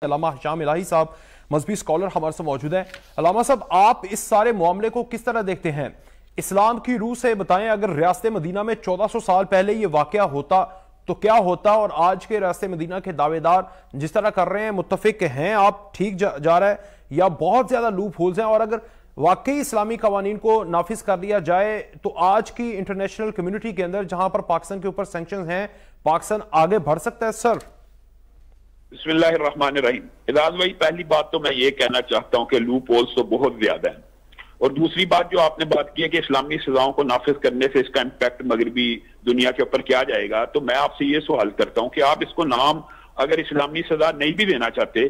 علامہ ہشام الہی صاحب مذہبی اسکالر ہمارے سے موجود ہیں۔ علامہ صاحب، آپ اس سارے معاملے کو کس طرح دیکھتے ہیں؟ اسلام کی روح سے بتائیں، اگر ریاست مدینہ میں 1400 سال پہلے یہ واقعہ ہوتا تو کیا ہوتا، اور آج کے ریاست مدینہ کے دعوے دار جس طرح کر رہے ہیں، متفق ہیں آپ ٹھیک جا رہا ہے یا بہت زیادہ لوپ ہولز ہیں؟ اور اگر واقعی اسلامی قوانین کو نافذ کر دیا جائے تو آج کی انٹرنیشنل کمیونٹی کے اندر جہاں پر پاکستان کے اوپر سینکشنز ہیں، پاکستان آگے بڑھ سکتا ہے؟ سر بسم اللہ الرحمن الرحیم۔ اعجاز بھائی، پہلی بات تو میں یہ کہنا چاہتا ہوں کہ لوپ ہولز تو بہت زیادہ ہیں، اور دوسری بات جو آپ نے بات کی ہے کہ اسلامی سزاؤں کو نافذ کرنے سے اس کا امپیکٹ مغربی دنیا کے اوپر کیا جائے گا، تو میں آپ سے یہ سوال کرتا ہوں کہ آپ اس کو نام اگر اسلامی سزا نہیں بھی دینا چاہتے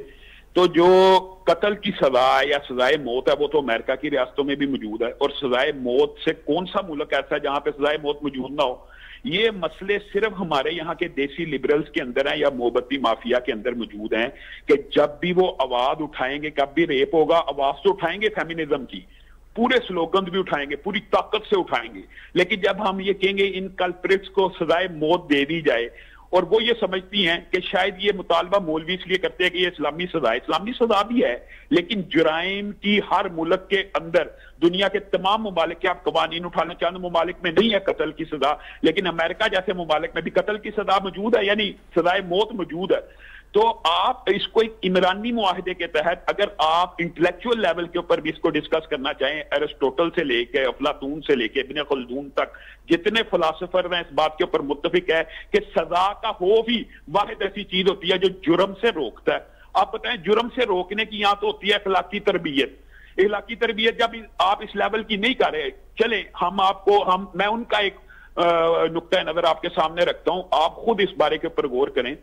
تو جو قتل کی سزا یا سزائے موت ہے وہ تو امریکہ کی ریاستوں میں بھی موجود ہے، اور سزائے موت سے کون سا ملک ایسا ہے جہاں پہ سزائے موت موجود نہ ہو؟ یہ مسئلے صرف ہمارے یہاں کے دیسی لبرلز کے اندر ہیں یا محبتی مافیا کے اندر موجود ہیں کہ جب بھی وہ آواز اٹھائیں گے، کب بھی ریپ ہوگا، آواز تو اٹھائیں گے فیمینزم کی، پورے سلوگنز بھی اٹھائیں گے، پوری طاقت سے اٹھائیں گے، لیکن جب ہم یہ کہیں گے ان کلپریٹس کو سزائے موت دے دی جائے، اور وہ یہ سمجھتی ہیں کہ شاید یہ مطالبہ مولوی اس لیے کرتے ہیں کہ یہ اسلامی سزا بھی ہے، لیکن جرائم کی ہر ملک کے اندر دنیا کے تمام ممالک کے آپ قوانین اٹھانا، چند ممالک میں نہیں ہے قتل کی سزا، لیکن امریکہ جیسے ممالک میں بھی قتل کی سزا موجود ہے، یعنی سزائے موت موجود ہے۔ تو آپ اس کو ایک عمرانی معاہدے کے تحت اگر آپ انٹلیکچوئل لیول کے اوپر بھی اس کو ڈسکس کرنا چاہیں، ایرسٹوٹل سے لے کے افلاطون سے لے کے ابن خلدون تک جتنے فلاسفر ہیں اس بات کے اوپر متفق ہے کہ سزا کا خوف ہی واحد ایسی چیز ہوتی ہے جو جرم سے روکتا ہے۔ آپ بتائیں، جرم سے روکنے کی یہاں تو ہوتی ہے اخلاقی تربیت۔ اخلاقی تربیت جب آپ اس لیول کی نہیں کر رہے، چلیں میں ان کا ایک نقطہ نظر آپ کے سامنے رکھتا ہوں، آپ خود اس بارے کے اوپر غور کریں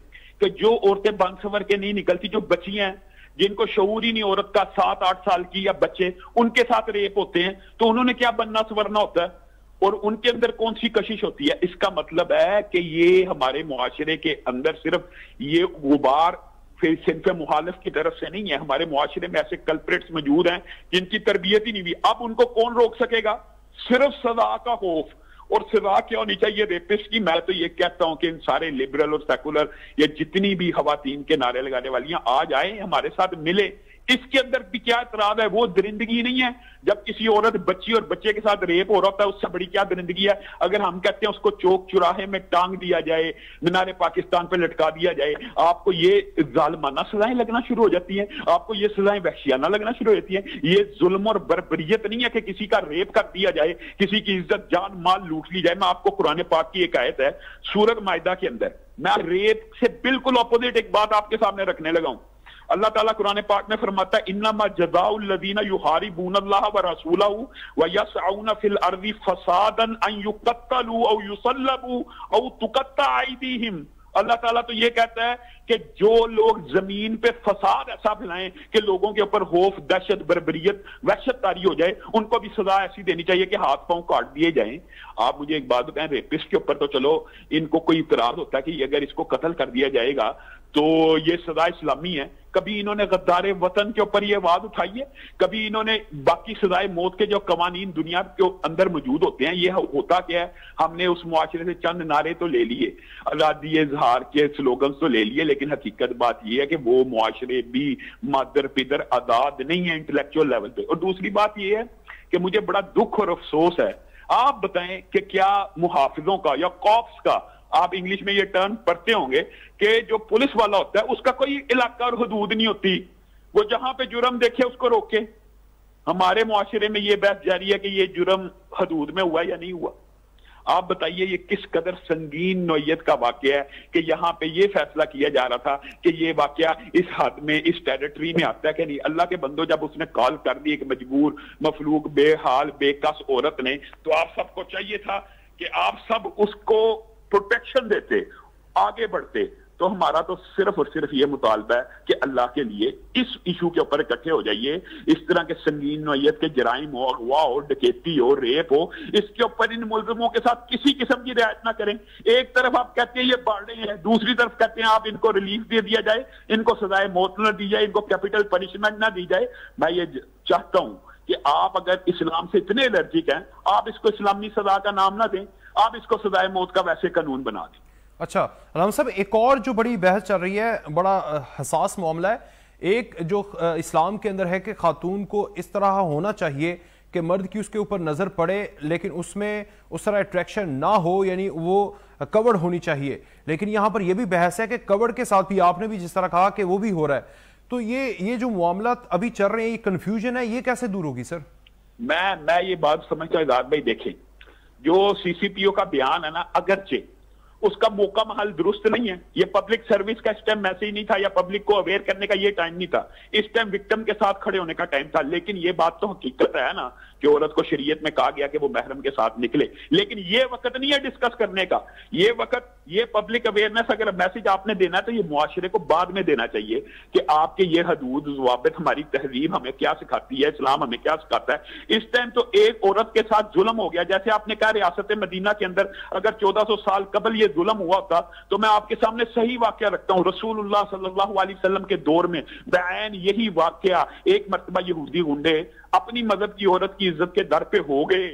کہ جو عورتیں بن سنور کے نہیں نکلتی، جو بچیاں ہیں جن کو شعور ہی نہیں عورت کا، 7-8 سال کی یا بچے، ان کے ساتھ ریپ ہوتے ہیں، تو انہوں نے کیا بننا سورنا ہوتا ہے، اور ان کے اندر کون سی کشش ہوتی ہے؟ اس کا مطلب ہے کہ یہ ہمارے معاشرے کے اندر صرف یہ غبار پھر صنف مخالف کی طرف سے نہیں ہے، ہمارے معاشرے میں ایسے کلپریٹس موجود ہیں جن کی تربیت ہی نہیں ہوئی۔ اب ان کو کون روک سکے گا؟ صرف سزا کا خوف۔ اور سزا کیا ہونی چاہیے ریپسٹ کی؟ میں تو یہ کہتا ہوں کہ ان سارے لبرل اور سیکولر یا جتنی بھی خواتین کے نعرے لگانے والی ہیں، آج آئیں ہمارے ساتھ ملے۔ اس کے اندر بھی کیا اعتراض ہے؟ وہ درندگی نہیں ہے جب کسی عورت، بچی اور بچے کے ساتھ ریپ ہو رہا ہوتا ہے، اس سے بڑی کیا درندگی ہے اگر ہم کہتے ہیں اس کو چوک چوراہے میں ٹانگ دیا جائے، مینار پاکستان پہ لٹکا دیا جائے؟ آپ کو یہ ظالمانہ سزائیں لگنا شروع ہو جاتی ہیں، آپ کو یہ سزائیں وحشیانہ لگنا شروع ہو جاتی ہیں۔ یہ ظلم اور بربریت نہیں ہے کہ کسی کا ریپ کر دیا جائے، کسی کی عزت جان مال لوٹ لی جائے۔ میں آپ کو قرآن پاک کی ایک آیت ہے سورۃ مائدہ کے اندر، میں ریپ سے بالکل اپوزٹ ایک بات آپ کے سامنے رکھنے لگا ہوں۔ اللہ تعالیٰ قرآن پاک میں فرماتا ہے انما جزاء الذین یحاربون اللہ ورسولہ ویسعون فی الارض فسادا ان یقتلوا او یصلبوا او تقطع ایدیہم۔ اللہ تعالیٰ تو یہ کہتا ہے کہ جو لوگ زمین پہ فساد ایسا پھیلائیں کہ لوگوں کے اوپر خوف، دہشت، بربریت، وحشت طاری ہو جائے، ان کو بھی سزا ایسی دینی چاہیے کہ ہاتھ پاؤں کاٹ دیے جائیں۔ آپ مجھے ایک بات بتائیں، ریپسٹ کے اوپر تو چلو ان کو کوئی اعتراض ہوتا ہے کہ اگر اس کو قتل کر دیا جائے گا تو یہ سزا اسلامی ہے۔ کبھی انہوں نے غدار وطن کے اوپر یہ آواز اٹھائی ہے؟ کبھی انہوں نے باقی سزائے موت کے جو قوانین دنیا کے اندر موجود ہوتے ہیں، یہ ہوتا کیا ہے؟ ہم نے اس معاشرے سے چند نعرے تو لے لیے، آزادی اظہار کے سلوگنز تو لے لیے، لیکن حقیقت بات یہ ہے کہ وہ معاشرے بھی مادر پدر آزاد نہیں ہے انٹلیکچوئل لیول پہ۔ اور دوسری بات یہ ہے کہ مجھے بڑا دکھ اور افسوس ہے، آپ بتائیں کہ کیا محافظوں کا یا کاپس کا، آپ انگلش میں یہ ٹرم پڑھتے ہوں گے کہ جو پولیس والا ہوتا ہے اس کا کوئی علاقہ اور حدود نہیں ہوتی، وہ جہاں پہ جرم دیکھے اس کو روکے۔ ہمارے معاشرے میں یہ بحث جاری ہے کہ یہ جرم حدود میں ہوا یا نہیں ہوا۔ آپ بتائیے یہ کس قدر سنگین نوعیت کا واقعہ ہے کہ یہاں پہ یہ فیصلہ کیا جا رہا تھا کہ یہ واقعہ اس حد میں، اس ٹیریٹری میں آتا ہے کہ نہیں۔ اللہ کے بندو، جب اس نے کال کر دی ایک مجبور، مفلوق، بے حال، بے کس عورت نے، تو آپ سب کو چاہیے تھا کہ آپ سب اس کو پروٹیکشن دیتے، آگے بڑھتے۔ تو ہمارا تو صرف اور صرف یہ مطالبہ ہے کہ اللہ کے لیے اس ایشو کے اوپر اکٹھے ہو جائیے۔ اس طرح کے سنگین نوعیت کے جرائم ہو، اغوا ہو، ڈکیتی ہو، ریپ ہو، اس کے اوپر ان ملزموں کے ساتھ کسی قسم کی رعایت نہ کریں۔ ایک طرف آپ کہتے ہیں یہ باڑے ہیں، دوسری طرف کہتے ہیں آپ ان کو ریلیف دے دیا جائے، ان کو سزائے موت نہ دی جائے، ان کو کیپٹل پنشمنٹ نہ دی جائے۔ میں یہ چاہتا ہوں کہ آپ اگر اسلام سے اتنے الرجک ہیں، آپ اس کو اسلامی سزا کا نام نہ دیں، آپ اس کو سزائے موت کا ویسے قانون بنا دیں۔ اچھا علامہ صاحب، ایک اور جو بڑی بحث چل رہی ہے، بڑا حساس معاملہ ہے، ایک جو اسلام کے اندر ہے کہ خاتون کو اس طرح ہونا چاہیے کہ مرد کی اس کے اوپر نظر پڑے لیکن اس میں اس طرح اٹریکشن نہ ہو، یعنی وہ کورڈ ہونی چاہیے. لیکن یہاں پر یہ بھی بحث ہے کہ کورڈ کے ساتھ بھی آپ نے بھی جس طرح کہا کہ وہ بھی ہو رہا ہے. تو یہ جو معاملات ابھی چل رہے ہیں، یہ کنفیوژن ہے، یہ کیسے دور ہوگی سر؟ میں یہ بات سمجھتا ہوں اعجاز بھائی، دیکھیں جو سی سی پی او کا بیان ہے نا، اگرچہ اس کا موقع محل درست نہیں ہے، یہ پبلک سروس کا اس ٹائم میسیج نہیں تھا یا پبلک کو اویئر کرنے کا یہ ٹائم نہیں تھا، اس ٹائم وکٹم کے ساتھ کھڑے ہونے کا ٹائم تھا. لیکن یہ بات تو حقیقت ہے نا کہ عورت کو شریعت میں کہا گیا کہ وہ محرم کے ساتھ نکلے، لیکن یہ وقت نہیں ہے ڈسکس کرنے کا. یہ وقت، یہ پبلک اویئرنیس اگر میسیج آپ نے دینا ہے تو یہ معاشرے کو بعد میں دینا چاہیے کہ آپ کے یہ حدود ضوابط، ہماری تہذیب ہمیں کیا سکھاتی ہے، اسلام ہمیں کیا سکھاتا ہے. اس ٹائم تو ایک عورت کے ساتھ ظلم ہو گیا. جیسے آپ نے کہا ریاست مدینہ کے اندر اگر 1400 سال قبل یہ ظلم ہوا ہوتا تو میں آپ کے سامنے صحیح واقعہ رکھتا ہوں. رسول اللہ صلی اللہ علیہ وسلم کے دور میں بعین یہی واقعہ، ایک مرتبہ یہودی گنڈے اپنی مذہب کی عورت کی عزت کے در پہ ہو گئے.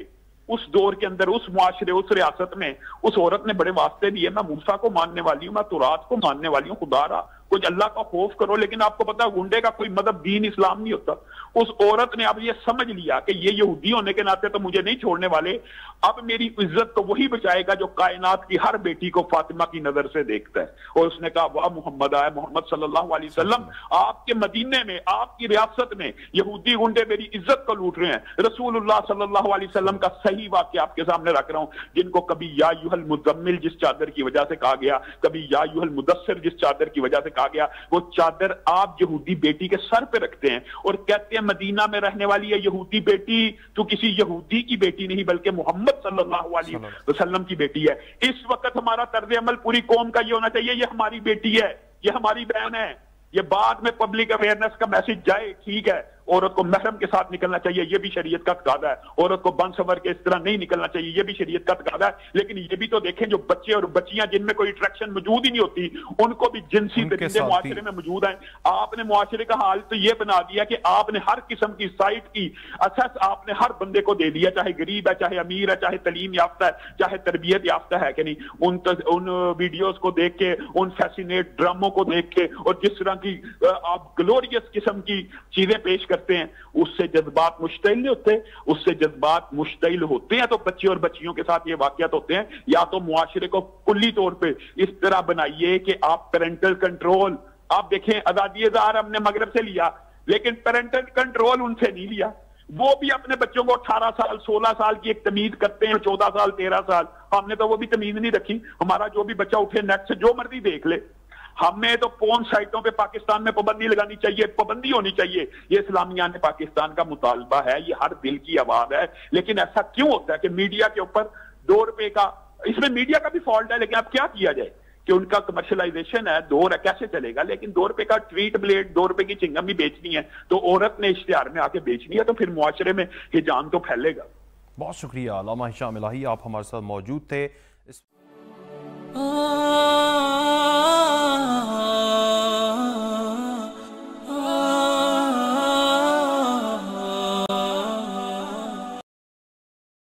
اس دور کے اندر، اس معاشرے، اس ریاست میں اس عورت نے بڑے واسطے دیے، میں موسیٰ کو ماننے والی ہوں، میں تورات کو ماننے والی ہوں، خدا را کچھ اللہ کا خوف کرو. لیکن آپ کو پتا گنڈے کا کوئی مذہب دین اسلام نہیں ہوتا. اس عورت نے اب یہ سمجھ لیا کہ یہ یہودی ہونے کے ناطے تو مجھے نہیں چھوڑنے والے، اب میری عزت تو وہی بچائے گا جو کائنات کی ہر بیٹی کو فاطمہ کی نظر سے دیکھتا ہے. اور اس نے کہا واہ محمد آئے، محمد صلی اللہ علیہ وسلم، آپ کے مدینے میں، آپ کی ریاست میں یہودی گنڈے میری عزت کو لوٹ رہے ہیں. رسول اللہ صلی اللہ علیہ وسلم کا صحیح واقعہ آپ کے سامنے رکھ رہا ہوں، جن کو کبھی یا ایھا المزمل جس چادر کی وجہ سے کہا گیا، کبھی یا ایھا المدثر جس چادر کی وجہ سے کہا گیا. وہ چادر آپ یہودی بیٹی کے سر پہ رکھتے ہیں اور کہتے ہیں مدینہ میں رہنے والی ہے یہودی بیٹی، تو کسی یہودی کی بیٹی نہیں بلکہ محمد صلی اللہ علیہ وسلم کی بیٹی ہے. اس وقت ہمارا طرز عمل پوری قوم کا یہ ہونا چاہیے، یہ ہماری بیٹی ہے، یہ ہماری بہن ہے. یہ بعد میں پبلک اویئرنیس کا میسج جائے، ٹھیک ہے، عورت کو محرم کے ساتھ نکلنا چاہیے، یہ بھی شریعت کا تقاضا ہے. عورت کو بن سور کے اس طرح نہیں نکلنا چاہیے، یہ بھی شریعت کا تقاضا ہے. لیکن یہ بھی تو دیکھیں جو بچے اور بچیاں جن میں کوئی اٹریکشن موجود ہی نہیں ہوتی، ان کو بھی جنسی درندے معاشرے میں موجود ہیں. آپ نے معاشرے کا حال تو یہ بنا دیا کہ آپ نے ہر قسم کی سائٹ کی اساس آپ نے ہر بندے کو دے دیا، چاہے غریب ہے، چاہے امیر ہے، چاہے تعلیم یافتہ ہے، چاہے تربیت یافتہ ہے کہ نہیں. ان ویڈیوز کو دیکھ کے، ان فیسینیٹ ڈراموں کو دیکھ کے، اور جس طرح کی آپ گلوریس قسم کی چیزیں پیش کرتے ہیں، اس سے جذبات مشتعل نہیں ہوتے. اس سے جذبات مشتعل ہوتے ہیں تو بچے اور بچیوں کے ساتھ یہ واقعات ہوتے ہیں. یا تو معاشرے کو کلی طور پہ اس طرح بنائیے کہ آپ پیرنٹل کنٹرول، آپ دیکھیں آزادی اظہار ہم نے مغرب سے لیا لیکن پیرنٹل کنٹرول ان سے نہیں لیا. وہ بھی اپنے بچوں کو 18 سال 16 سال کی ایک تمیز کرتے ہیں، 14 سال 13 سال. ہم نے تو وہ بھی تمیز نہیں رکھی. ہمارا جو بھی بچہ اٹھے نیٹ سے جو مرضی دیکھ لے. ہمیں تو پون سائٹوں پہ پاکستان میں پابندی لگانی چاہیے، پابندی ہونی چاہیے. یہ اسلامیہ نے پاکستان کا مطالبہ ہے، یہ ہر دل کی آواز ہے. لیکن ایسا کیوں ہوتا ہے کہ میڈیا کے اوپر ₹2 کا، اس میں میڈیا کا بھی فالٹ ہے، لیکن اب کیا کیا جائے کہ ان کا کمرشلائزیشن ہے، $2 کیسے چلے گا؟ لیکن $2 کا ٹویٹ بلیڈ، $2 کی چنگم بھی بیچنی ہے تو عورت نے اشتہار میں آ کے بیچنی ہے، تو پھر معاشرے میں ہجان تو پھیلے گا. بہت شکریہ علامہ ہشام الہی، آپ ہمارے ساتھ موجود تھے.